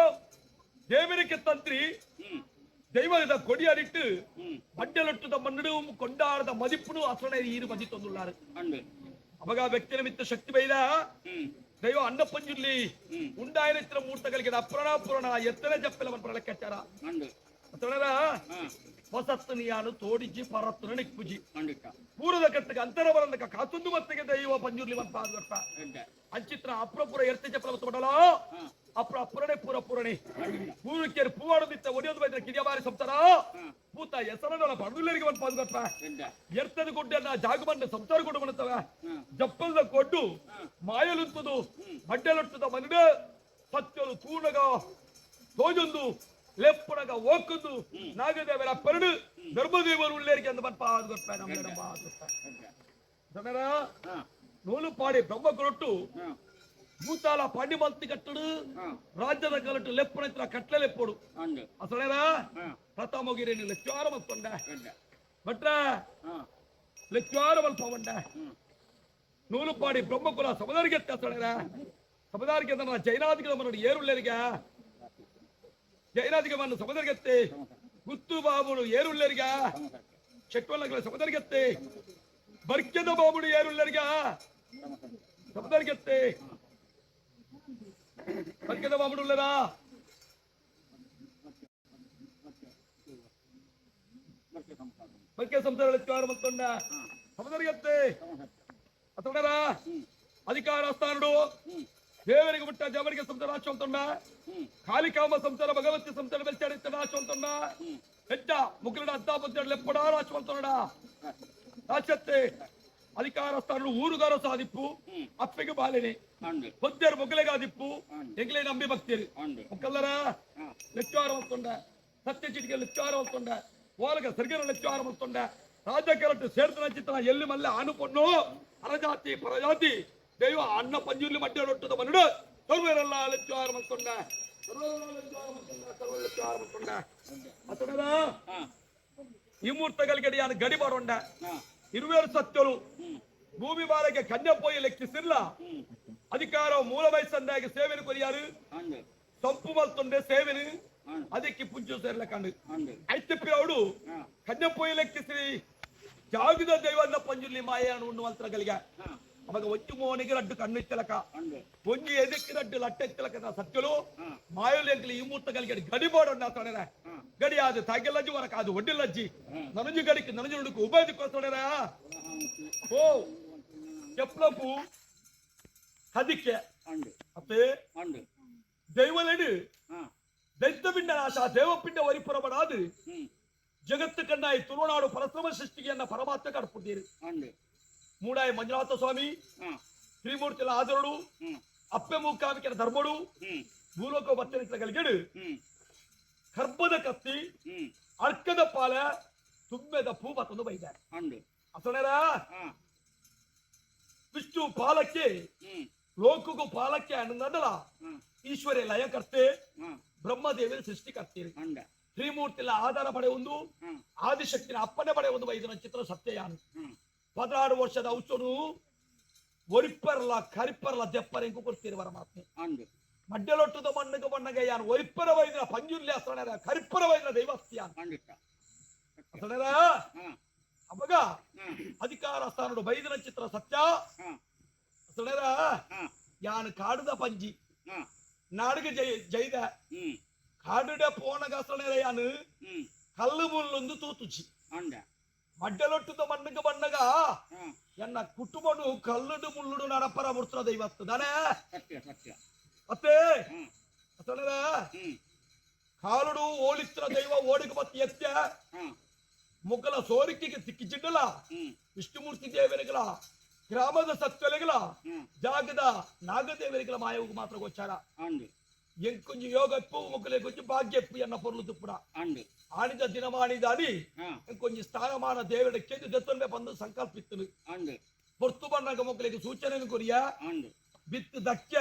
ದೇವರಿಗೆ ತಂತ್ರಿ ದೈವದ ಕೊಡಿಯಾರಿಟ್ಟು ಮಂಡಲೊಟ್ಟದ ಮಣ್ಣು ಕೊಂಡಾಡದ ಮದಿಪ್ಪುನು ಅಸಲೇ ಈರು ಮದಿ ತಂದುಳ್ಳಾರು ಅವಾಗ ವ್ಯಕ್ತಿ ನಿಮಿತ್ತ ಶಕ್ತಿ ಬೈದ ದೈವ ಅನ್ನ ಪಂಜುರ್ಲಿ ಉಂಡಾಯನ ಇತರ ಮೂರ್ತಗಳಿಗೆ ಅಪುರಾಣ ಪುರಾಣ ಎತ್ತನೆ ಜಪ್ಪೆಲ್ಲ ಲೆಕ್ಕಾಚಾರ ಅಸಲರ ಹೊಸತ್ತು ನೀನು ತೋಡಿಜಿ ಪರತ್ತನ ನಿಕ್ಕುಜಿ ಪೂರ್ವದ ಕಟ್ಟಗೆ ಅಂತರ ಬರಲಕ್ಕ ಕಾತುಂದು ಮತ್ತಿಗೆ ದೈವ ಪಂಜುರ್ಲಿ ಪಾದ ಅಂಚಿತ್ರ ಅಪ್ರಪುರ ಎರ್ತೆ ಜಪ್ಪಲ ತೊಡಲ ಅಪ್ರ ಅಪುರಣೆ ಪೂರ ಪೂರಣೆ ಪೂರಕ್ಕೆ ಪೂವಾಡದಿತ್ತ ಒಡೆಯೋದು ಬೈದ್ರೆ ಕಿಡಿಯ ಬಾರಿ ಸಂಸಾರ ಪೂತ ಹೆಸರನ್ನ ಪಡದುಲ್ಲರಿಗೆ ಒಂದು ಪಾದಗಟ್ಟ ಎರ್ತದ ಗುಡ್ಡನ್ನ ಜಾಗಮನ್ನ ಸಂಸಾರ ಕೊಡು ಬರುತ್ತವ ಜಪ್ಪಲ್ದ ಕೊಡ್ಡು ಮಾಯಲುಂತದು ಮಡ್ಡಲೊಟ್ಟದ ಮನಡ ಸತ್ಯಲು ತೂಣಗ ತೋಜೊಂದು ಲೆಪ್ಪಣಗ ಓಕುದು ನಾಗದೇವರ ಪರಡು ಧರ್ಮದೇವರು ಉಳ್ಳೇರಿಗೆ ಅಂದ ಬಂದು ಪಾದಗಟ್ಟ ಜನರ ನೂಲು ಪಾಡಿ ಬ್ರಹ್ಮ ಕೊರಟ್ಟು భూతాల పండి మంతి కట్టుడు రాజ్యದ కలటు లెప్పనెత్తున కట్ల లెప్పుడు అసలేరా ప్రథమగిరిని లెక్చారం వస్తుండ బట్ర లెక్చారం అల్పవండ నూలుపాడి బ్రహ్మకుల సమదరిಗೆತ್ತ అసలేరా ಸಮದಾರಿಗೆ ನನ್ನ ಜೈನಾದಿಗೆ ಮನಡು ಏರುಳ್ಳೇರಿಗ ಜೈನಾದಿಗೆ ಮಣ್ಣು ಸಮದರಿಗೆತ್ತೆ ಗುತ್ತು ಬಾಬುಡು ಏರುಳ್ಳೇರಿಗ ಶಕ್ವಲ್ಲಗಳ ಸಮದರಿಗೆತ್ತೆ ಬರ್ಕ್ಯದ ಬಾಬುಡು ಏರುಳ್ಳೇರಿಗ ಸಮದರಿಗೆತ್ತೆ ಬರ್ಕ್ಯದ ಬಾಬುಡು ಉಳ್ಳೇರಾ ಬರ್ಕ್ಯ ಸಂಸಾರ ಲೆಕ್ಕಾರ ಮತ್ತೊಂಡ ಸಮದರಿಗೆತ್ತೆ ಅತೊಂಡರಾ ಅಧಿಕಾರ ಸ್ಥಾನಡು ದೇವರಿಗೆ ಬಿಟ್ಟ ದೇವರಿಗೆ ಸಂಸಾರ ರಾಶಿ ಅಂತೊಂಡ ಕಾಲಿಕಾಮ ಸಂಸಾರ ಭಗವತಿ ಸಂಸಾರ ಬೆಲ್ಚಾಡಿತ್ತ ರಾಶಿ ಅಂತೊಂಡ ಹೆಚ್ಚ ಮುಗ್ಗರಡ ಅದ್ದಾಪತ್ತೆರಡು ಲೆಪ್ಪಡ ರಾಶಿ ಅಂತೊಂಡ ರಾಶತ್ತೆ ಅಧಿಕಾರ ಸ್ಥಾನಡು ಊರುಗಾರ ಸಾದಿಪ್ಪು ಅಪ್ಪೆಗೆ ಬಾಲೆನೆ ಹೊದ್ದೆರು ಮೊಗಲೆಗಾದಿಪ್ಪು ಎಂಗ್ಲೇ ನಂಬಿ ಭಕ್ತಿಯರು ಮುಕ್ಕಲ್ಲರ ಲೆಕ್ಚಾರ ಅಂತೊಂಡ ಸತ್ಯ ಚಿಟಿಗೆ ಲೆಕ್ಚಾರ ಅಂತೊಂಡ ಓಲಗ ಸರ್ಗರ ಲೆಕ್ಚಾರ ಅಂತೊಂಡ ರಾಜ್ಯ ಕೆರಟ್ಟು ಸೇರ್ತನ ಚಿತ್ರ ಎಲ್ಲಿ ಮಲ್ಲೆ ಆನುಕೊಂಡು ಅರಜಾತಿ ಪರಜಾತಿ ದೈವ ಅನ್ನ ಪಂಜುರ್ಲಿ ಮಡ್ಡೊಟ್ಟದ ಮನುಡು ಸರ್ವರೆಲ್ಲ ಲೆಕ್ಚಾರ ಮಾಡ್ಕೊಂಡ ಅತಡ ಈ ಮೂರ್ತಗಳಿಗೆ ಯಾರು ಗಡಿ ಮಾಡೋಂಡ ಇರುವೇರು ಸತ್ಯರು ಭೂಮಿ ಬಾಲಕ್ಕೆ ಕನ್ಯಪೋಯಿ ಲೆಕ್ಕಿಸಿಲ್ಲ ಅಧಿಕಾರ ಮೂಲ ವಯಸ್ಸಂದಾಗಿ ಸೇವೆನು ಕೊರಿಯಾರು ಸಂಪು ಮಲ್ತೊಂಡೆ ಸೇವೆನು ಅದಕ್ಕೆ ಪುಂಜು ಸೇರ್ಲಕಂಡು ಐತಿಪ್ಪಿರವಡು ಕನ್ಯಪೋಯಿ ಲೆಕ್ಕಿಸಿ ಜಾಗದ ದೈವನ್ನ ಪಂಜುರ್ಲಿ ಮಾಯನು ಉಣ್ಣುವಂತರಗಳಿಗೆ ಅವಾಗ ಒಚ್ಚು ಮೋನಿಗೆ ರಡ್ಡು ಕಣ್ಣು ಇಚ್ಚಲಕ ಒಂಜಿ ಎದಕ್ಕೆ ರಡ್ಡು ಲಟ್ಟೆ ಇಚ್ಚಲಕ ಸತ್ಯಲು ಮಾಯಲು ಎಂಕಲಿ ಈ ಮೂರ್ತಗಳಿಗೆ ಗಡಿ ಮಾಡೋಣ ತೊಡೆರ ಗಡಿ ಅದು ತಾಗೆಲ್ಲಜ್ಜಿ ವರಕ ಅದು ಒಡ್ಡಿಲ್ಲಜ್ಜಿ ನನಜು ಗಡಿಗೆ ನನಜು ನುಡುಕು ಉಭಯದಕ್ಕೋ ತೊಡೆರ ಓ చెప్లపు కదికే అతే దైవలేడు ದೈತ್ಯಪಿಂಡ ನಾಶ ದೇವಪಿಂಡ ವರಿಪುರಬಡಾದು ಹ್ಮ್ ಜಗತ್ತು ಕಣ್ಣಾಯಿ ತುಳುನಾಡು ಪರಶ್ರಮ ಸೃಷ್ಟಿಗೆಯನ್ನ ಪರಮಾತ್ಮ ಕಡ್ಪುತ್ತೀರಿ ಅಂಡು ಮೂಡಾಯಿ ಮಂಜುನಾಥ ಸ್ವಾಮಿ ಹ್ಮ್ ತ್ರಿಮೂರ್ತಿಲ ಆದರುಡು ಹ್ಮ್ ಅಪ್ಪೆ ಮೂಕಾವಿಕೆನ ಧರ್ಮಡು ಹ್ಮ್ ಭೂಲೋಕ ಬತ್ತನಿತಗಳಿಗೆಡು ಹ್ಮ್ ಕರ್ಬದ ಕತ್ತಿ ಹ್ಮ್ ಅರ್ಕದ ಪಾಲ ತುಂಬೆದ ಪೂ ಮತ್ತೊಂದು ಬೈದ ಅಂಡು ಅಸಣರ ಹಾ ವಿಷ್ಣು ಪಾಲಕ್ಕೆ ಹ್ಮ್ ಲೋಕಗೂ ಪಾಲಕ್ಕೆ ಅನ್ನದಲ್ಲ ಹ್ಮ್ ಈಶ್ವರ್ಯ ಲಯಕರ್ತೆ ಹ್ಮ್ ಬ್ರಹ್ಮದೇವರ ಸೃಷ್ಟಿಕರ್ತೀರಿ ಅಂಡ ತ್ರಿಮೂರ್ತಿಲ ಆಧಾರ ಪಡೆ ಒಂದು ಹ್ಮ್ ಆದಿಶಕ್ತಿನ ಅಪ್ಪನೆ ಪಡೆ ಒಂದು ವೈದ್ಯನ ಚಿತ್ರ ಸತ್ಯಯಾನು ಹ್ಮ್ 16 ವರ್ಷದ ಔಷಧು ಒರಿಪ್ಪರ್ಲ ಕರಿಪ್ಪರ್ಲ ದೆಪ್ಪರೆಂಕು ಕೊಡ್ತೀರಿ ಪರಮಾತ್ಮೆ ಅಂಡು ಮಡ್ಡಲೊಟ್ಟದ ಮಣ್ಣಗ ಬಣ್ಣಗ ಯಾನು ಒರಿಪ್ಪರ ವೈದ್ಯನ ಪಂಜುಲ್ಯ ಅಸಣರ ಕರಿಪ್ಪರ ವೈದ್ಯನ ದೈವಸ್ತಿಯಾನು ಖಂಡಿತ ಅಸಣರ ಹಾ ಅವಾಗ ಹಾ ಅಧಿಕಾರ ಸ್ಥಾನಡು ಬೈದನ ಚಿತ್ರ ಸತ್ಯ ಹಾ ಅಸಣರ ಹಾ ಯಾನು ಕಾಡುದ ಪಂಜಿ ಹಾ ನಾಡಿಗೆ ಜೈದ ಹ್ಮ್ ಕಾಡುಡ ಪೋಣಗ ಅಸಣರ ಯಾನು ಹ್ಮ್ ಕಲ್ಲು ಮುಲ್ಲೊಂದು ತೂತುಚಿ ಅಂಡ ಮಡ್ಡಲೊಟ್ಟದ ಮಣ್ಣಗ ಬಣ್ಣಗ ಹಾ ಎನ್ನ ಕುಟುಂಬನು ಕಲ್ಲುಡು ಮುಳ್ಳುಡು ನಡಪರ ಮುಡ್ತದ ದೈವತ್ತು ದಾನೆ ಸತ್ಯ ಸತ್ಯ ಮತ್ತೆ ಹ್ಮ್ ಅಸಣರ ಹ್ಮ್ ಕಾಲುಡು ಓಳಿತ್ರ ದೈವ ಓಡಿಗ ಬತ್ತಿ ಎತ್ಯ ಹಾ ಮುಗ್ಗಲ ಸೋರಿಕೆಗೆ ತಿಕ್ಕಿಚಿಡ್ಡಲ ಹ್ಮ್ ವಿಷ್ಣುಮೂರ್ತಿ ದೇವರಿಗಳ ಗ್ರಾಮದ ಸತ್ವಲೆಗಳ ಹ್ಮ್ ಜಾಗದ ನಾಗದೇವರಿಗಳ ಮಾಯವು ಮಾತ್ರ ಗೋಚಾರ ಅಂಡು ಎಂಕೊಂಜು ಯೋಗಪ್ಪು ಮುಗ್ಗಲೆ ಕೊಂಚು ಭಾಗ್ಯಪ್ಪು ಎನ್ನ ಪೊರ್ಲು ತುಪ್ಪುಡ ಅಂಡು ಆಣಿದ ದಿನಮಾಣಿದಾಡಿ ಹಾ ಎಂಕೊಂಜು ಸ್ಥಾನಮಾನ ದೇವರ ಕೆಂದು ದೆತ್ತೊಂಬೆ ಬಂದು ಸಂಕಲ್ಪಿತ್ತನು ಅಂಡು ಪೊರ್ತು ಬಣ್ಣಗ ಮುಗ್ಗಲಿಗೆ ಸೂಚನೆ ಕೊರಿಯ ಅಂಡು ಬಿತ್ತು ದಕ್ಕ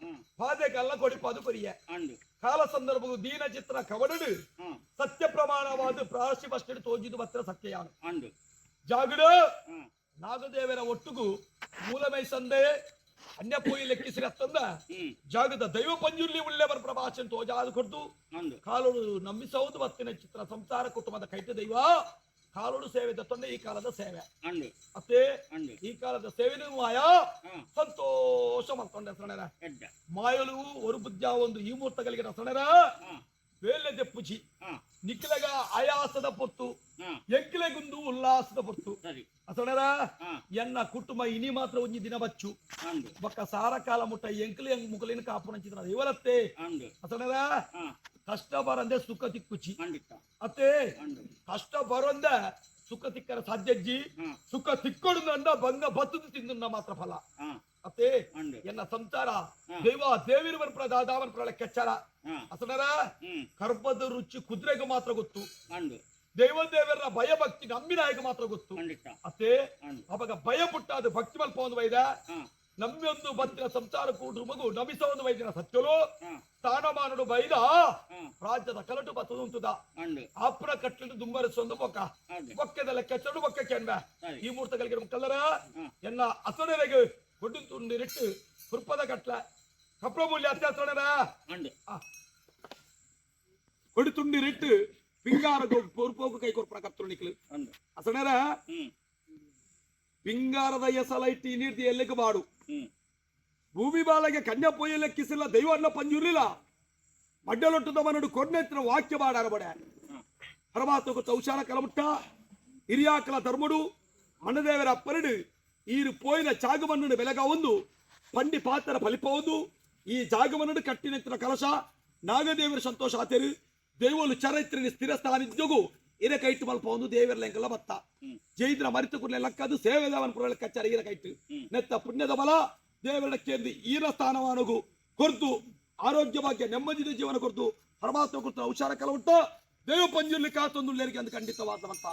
ಹ್ಮ್ ಪಾದೆ ಕಲ್ಲ ಕೊಡಿಪದು ಕೊರಿಯ ಅಂಡು ಕಾಲ ಸಂದರ್ಭವು ದೀನ ಚಿತ್ರ ಕವಡಡು ಹಾ ಸತ್ಯ ಪ್ರಮಾಣವಾದ ಪ್ರಾಶಿ ಬಸ್ಟೆಡ್ ತೋಜಿದು ಬತ್ರ ಸತ್ಯಯಾನು ಅಂಡು ಜಾಗಡು ಹಾ ನಾಗದೇವರ ಒಟ್ಟುಗು ಮೂಲಮೈ ಸಂದೆ ಅನ್ಯಪೋಯಿ ಲೆಕ್ಕಿಸಿ ಅತ್ತಂದ ಹ್ಮ್ ಜಾಗದ ದೈವ ಪಂಜುರ್ಲಿ ಉಳ್ಳೆವರ ಪ್ರಭಾಷಣ ತೋಜಾದ ಕೊಡ್ತು ಅಂಡು ಕಾಲೋಡು ನಂಬಿಸೌದು ಬತ್ತಿನ ಚಿತ್ರ ಸಂಸಾರ ಕುಟುಂಬದ ಕೈತ ದೈವ ಕಾಲೋಡು ಸೇವೆ ದತ್ತೊಂದೆ ಈ ಕಾಲದ ಸೇವೆ ಅಂಡು ಅತ್ತೆ ಅಂಡು ಈ ಕಾಲದ ಸೇವೆನೂ ಮಾಯಾ ಹಾ ಸಂತೋಷ ಮಾಡ್ಕೊಂಡೆ ಸಣರ ಎಡ್ಡ ಮಾಯಲು ಒಂದು ಬುದ್ಧ ಒಂದು ಈ ಮೂರ್ತಗಳಿಗೆ ಸಣರ ಹಾ ವೇಲೆ ದೆಪ್ಪುಚಿ ಹಾ ನಿಖಿಲಗ ಆಯಾಸದ ಪೊತ್ತು ಹಾ ಎಂಕಿಲೆಗುಂದು ಉಲ್ಲಾಸದ ಪೊತ್ತು ಸರಿ ಅಸಣರ ಹಾ ಎನ್ನ ಕುಟುಂಬ ಇನಿ ಮಾತ್ರ ಒಂಜಿ ದಿನ ಬಚ್ಚು ಅಂಡು ಬೊಕ್ಕ ಸಾರ ಕಾಲ ಮುಟ್ಟ ಎಂಕಲಿ ಮುಕಲಿನ ಕಾಪುನಂಚಿದ್ರ ಇವರತ್ತೆ ಅಂಡು ಅಸಣರ ಹಾ ಕಷ್ಟ ಬರಂದೆ ಸುಖ ತಿಕ್ಕುಚಿ ಖಂಡಿತ ಅತ್ತೆ ಅಂಡು ಕಷ್ಟ ಬರಂದ ಸುಖ ತಿಕ್ಕರ ಸಾಧ್ಯಜ್ಜಿ ಹಾ ಸುಖ ತಿಕ್ಕೊಡು ಅಂದ ಬಂಗ ಬತ್ತದು ತಿಂದು ಮಾತ್ರ ಫಲ ಹಾ ಅತ್ತೆ ಅಂಡು ಎನ್ನ ಸಂಸಾರ ಹಾ. ದೈವ ದೇವಿರುವರ ಪ್ರದಾದವನ ಪ್ರಳ ಕೆಚ್ಚರ ಹಾ ಅಸಣರ ಹ್ಮ್ ಕರ್ಬದ ರುಚಿ ಕುದುರೆಗೆ ಮಾತ್ರ ಗೊತ್ತು ಅಂಡು ದೈವ ದೇವರ ಭಯ ಭಕ್ತಿ ನಂಬಿನಾಯಕ ಮಾತ್ರ ಗೊತ್ತು ಖಂಡಿತ ಅತ್ತೆ ಅಂಡು ಅವಾಗ ಭಯ ಪುಟ್ಟಾದ ಭಕ್ತಿ ಮಲ್ಪ ಒಂದು ವೈದ ಹಾ ನಮ್ಮಿಯೊಂದು ಬತ್ತಿನ ಸಂಸಾರ ಕೂಡ್ರು ಮಗು ನಮಿಸ ಒಂದು ವೈದ್ಯನ ಸತ್ಯಲು ಹಾ ಸ್ಥಾನಮಾನಡು ಬೈದ ಹಾ ರಾಜ್ಯದ ಕಲಟು ಬತ್ತದು ಉಂಟುದ ಅಂಡು ಆಪುರ ಕಟ್ಟಲು ದುಂಬರಿಸೊಂದು ಬೊಕ್ಕ ಅದೇ ಬೊಕ್ಕದಲ್ಲ ಕೆಚ್ಚಡು ಬೊಕ್ಕ ಕೆನ್ಬ ಸರಿ ಈ ಮೂರ್ತಗಳಿಗೆ ಕಲ್ಲರ ಹಾ ಎನ್ನ ಅಸಣರೆಗೆ ಕೊಟ್ಟು ತುಂಡಿರಿಟ್ಟು ಕುರ್ಪದ ಕಟ್ಲ ಕಪ್ರ ಮೂಲ್ಯ ಅತ್ಯಾಸಣರ ಅಂಡು ಕೊಡಿ ತುಂಡಿರಿಟ್ಟು ಪಿಂಗಾರ ಪೂರ್ಪೋಕು ಕೈ ಕೊರ್ಪಣ ಕತ್ತರು ನಿಕ್ಲು ಅಂಡು ಅಸಣರ ಹ್ಮ್ ಪಿಂಗಾರದ ಎಸಲೈಟಿ ನೀರ್ತಿ ಎಲ್ಲಿಗೆ ಬಾಡು ಹ್ಮ್ ಭೂಮಿ ಬಾಲಗೆ ಕನ್ಯಾ ಪೊಯ್ಯ ಲೆಕ್ಕಿಸಿಲ್ಲ ದೈವನ್ನ ಪಂಜುರ್ಲಿಲ್ಲ ಮಡ್ಡಲೊಟ್ಟದ ಮನಡು ಕೊಡ್ನೆತ್ತಿನ ವಾಕ್ಯ ಬಾಡಾರ ಬಡೆ ಹಾ ಪರಮಾತ್ಮకు తౌశాల కలముట్ట ఇరియాకల ధర్ముడు మన్నదేవర అప్పరుడు ఈరు పోయిన చాగమన్నుడు వెలగా ఉంది పండి పాత్ర ఫలిపోదు ఈ జాగమన్నుడు కట్టినెత్తిన కలశ నాగదేవರ ಸಂತೋಷ ಆತೇರು ದೇವಲು ಚರಿತ್ರೆని ಸ್ಥಿರ ಸ್ಥಾನಿದ್ಯೋಗು ಇರ ಕೈಟ್ಟು ಮಲ್ಪೊಂದು ದೇವರ ಲೆಂಕಲ ಬತ್ತ ಜೈದ್ರ ಮರಿತು ಕುರ್ಲೆ ಲಕ್ಕದು ಸೇವೆದವನ ಪುರಳ ಕಚ್ಚರ ಇರ ಕೈಟ್ಟು ನೆತ್ತ ಪುಣ್ಯದ ಬಲ ದೇವರ ಕೇಂದ್ರಿ ಈರ ಸ್ಥಾನವಾನಗು ಕೊರ್ದು ಆರೋಗ್ಯ ಭಾಗ್ಯ ನೆಮ್ಮದಿದ ಜೀವನ ಕೊರ್ದು ಪರಮಾತ್ಮ ಕೊಡ್ತ ಔಷಧ ಕಲವುಟ್ಟ ದೇವ ಪಂಜುರ್ಲಿ ಕಾತೊಂದು ಖಂಡಿತವಾದಂತ